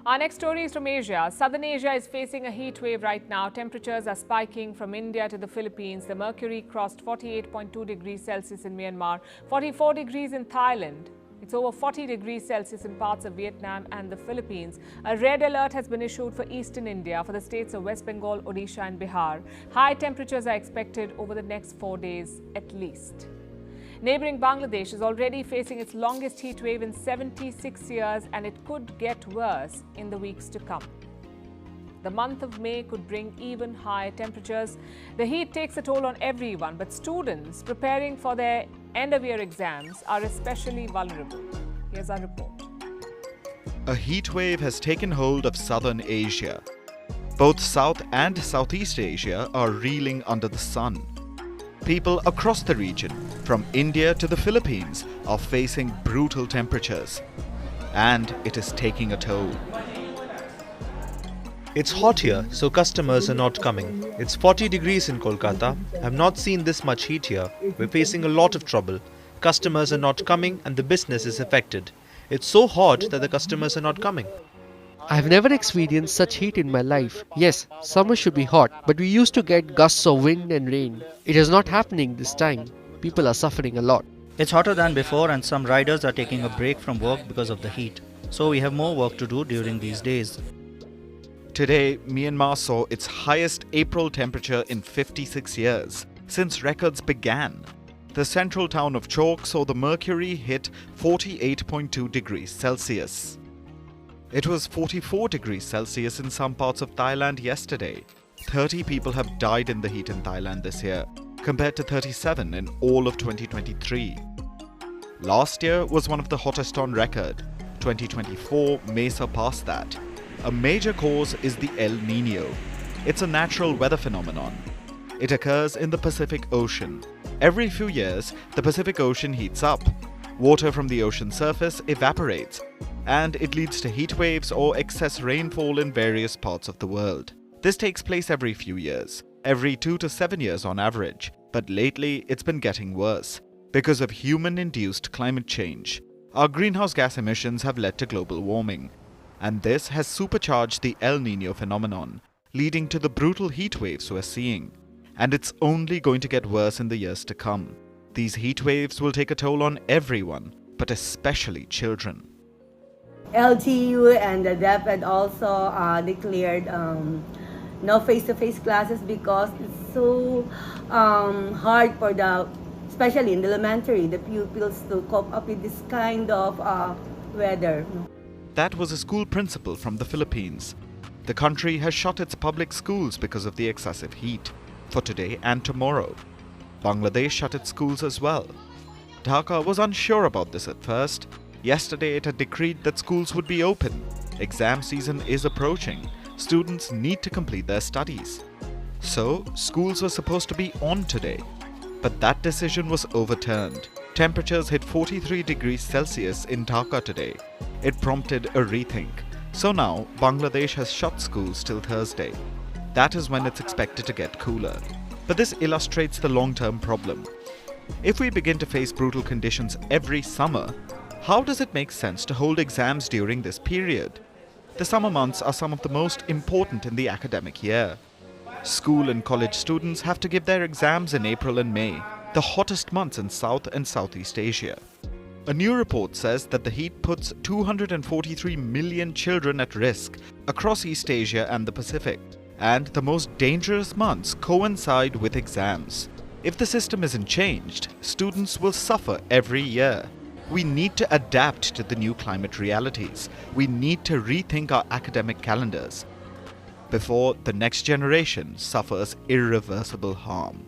Our next story is from Asia. Southern Asia is facing a heat wave right now. Temperatures are spiking from India to the Philippines. The mercury crossed 48.2 degrees Celsius in Myanmar, 44 degrees in Thailand. It's over 40 degrees Celsius in parts of Vietnam and the Philippines. A red alert has been issued for eastern India for the states of West Bengal, Odisha and Bihar. High temperatures are expected over the next 4 days at least. Neighbouring Bangladesh is already facing its longest heat wave in 76 years, and it could get worse in the weeks to come. The month of May could bring even higher temperatures. The heat takes a toll on everyone, but students preparing for their end-of-year exams are especially vulnerable. Here's our report. A heat wave has taken hold of southern Asia. Both South and Southeast Asia are reeling under the sun. People across the region, from India to the Philippines, are facing brutal temperatures. And it is taking a toll. It's hot here, so customers are not coming. It's 40 degrees in Kolkata. I've not seen this much heat here. We're facing a lot of trouble. Customers are not coming and the business is affected. It's so hot that the customers are not coming. I've never experienced such heat in my life. Yes, summer should be hot, but we used to get gusts of wind and rain. It is not happening this time. People are suffering a lot. It's hotter than before and some riders are taking a break from work because of the heat. So we have more work to do during these days. Today, Myanmar saw its highest April temperature in 56 years, since records began. The central town of Chok saw the mercury hit 48.2 degrees Celsius. It was 44 degrees Celsius in some parts of Thailand yesterday. 30 people have died in the heat in Thailand this year, compared to 37 in all of 2023. Last year was one of the hottest on record. 2024 may surpass that. A major cause is the El Niño. It's a natural weather phenomenon. It occurs in the Pacific Ocean. Every few years, the Pacific Ocean heats up. Water from the ocean surface evaporates, and it leads to heat waves or excess rainfall in various parts of the world. This takes place every few years, every 2 to 7 years on average, but lately it's been getting worse because of human-induced climate change. Our greenhouse gas emissions have led to global warming, and this has supercharged the El Niño phenomenon, leading to the brutal heat waves we're seeing. And it's only going to get worse in the years to come. These heat waves will take a toll on everyone, but especially children. LGU and the DEP had also declared no face-to-face classes because it's so hard for especially in the elementary, the pupils to cope up with this kind of weather. That was a school principal from the Philippines. The country has shut its public schools because of the excessive heat for today and tomorrow. Bangladesh shut its schools as well. Dhaka was unsure about this at first. Yesterday it had decreed that schools would be open. Exam season is approaching. Students need to complete their studies. So, schools were supposed to be on today. But that decision was overturned. Temperatures hit 43 degrees Celsius in Dhaka today. It prompted a rethink. So now, Bangladesh has shut schools till Thursday. That is when it's expected to get cooler. But this illustrates the long-term problem. If we begin to face brutal conditions every summer, how does it make sense to hold exams during this period? The summer months are some of the most important in the academic year. School and college students have to give their exams in April and May, the hottest months in South and Southeast Asia. A new report says that the heat puts 243 million children at risk across East Asia and the Pacific. And the most dangerous months coincide with exams. If the system isn't changed, students will suffer every year. We need to adapt to the new climate realities. We need to rethink our academic calendars before the next generation suffers irreversible harm.